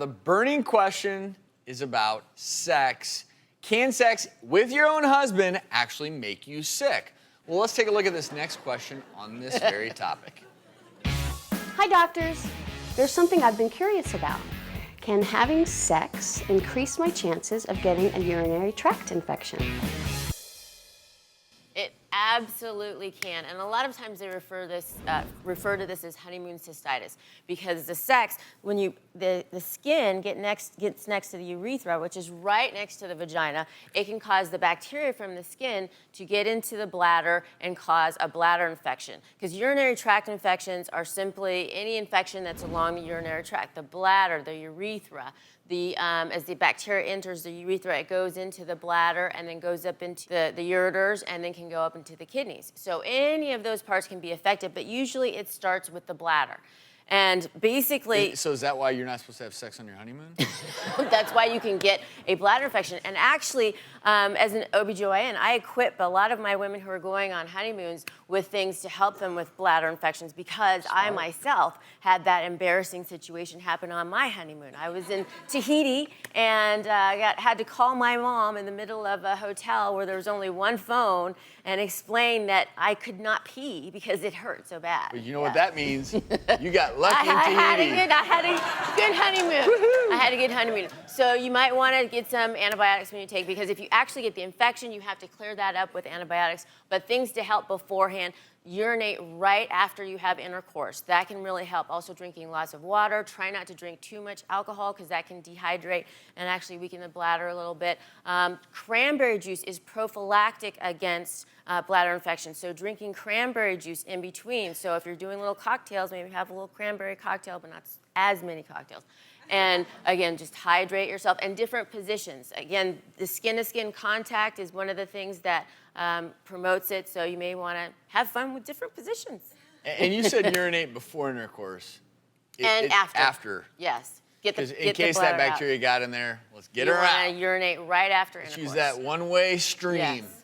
the burning question is about sex. Can sex with your own husband actually make you sick? Well, let's take a look at this next question on this very topic. Hi, doctors. There's something I've been curious about. Can having sex increase my chances of getting a urinary tract infection? It absolutely can, and a lot of times they refer to this as honeymoon cystitis, because the sex, when the skin gets next to the urethra, which is right next to the vagina, it can cause the bacteria from the skin to get into the bladder and cause a bladder infection. Because urinary tract infections are simply any infection that's along the urinary tract, the bladder, the urethra. As the bacteria enters the urethra, it goes into the bladder and then goes up into the ureters and then can go up into the kidneys. So any of those parts can be affected, but usually it starts with the bladder. And basically... So is that why you're not supposed to have sex on your honeymoon? That's why you can get a bladder infection. And actually, as an OBGYN, I equip a lot of my women who are going on honeymoons with things to help them with bladder infections, because I myself had that embarrassing situation happen on my honeymoon. I was in Tahiti and had to call my mom in the middle of a hotel where there was only one phone and explain that I could not pee because it hurt so bad. But you know what that means? You got lucky in I Tahiti. had a good honeymoon. I had a good honeymoon. So you might want to get some antibiotics when you take, because if you actually get the infection, you have to clear that up with antibiotics. But things to help beforehand: urinate right after you have intercourse. That can really help. Also, drinking lots of water. Try not to drink too much alcohol, because that can dehydrate and actually weaken the bladder a little bit. Cranberry juice is prophylactic against bladder infection. So drinking cranberry juice in between. So if you're doing little cocktails, maybe have a little cranberry cocktail, but not as many cocktails. And again, just hydrate yourself. And different positions. Again, the skin-to-skin contact is one of the things that promotes it. So you may want to have fun with different positions. And you said urinate before intercourse. After. After. Yes. Because in case that bacteria got in there, let's get her out. You want to urinate right after intercourse. Use that one-way stream. Yes.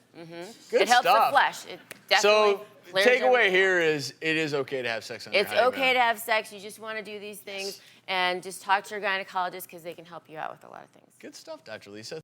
Good it helps stuff. the flesh. It definitely So takeaway here is it is okay to have sex on your honeymoon. It's okay to have sex. You just want to do these things and just talk to your gynecologist, because they can help you out with a lot of things. Good stuff, Dr. Lisa.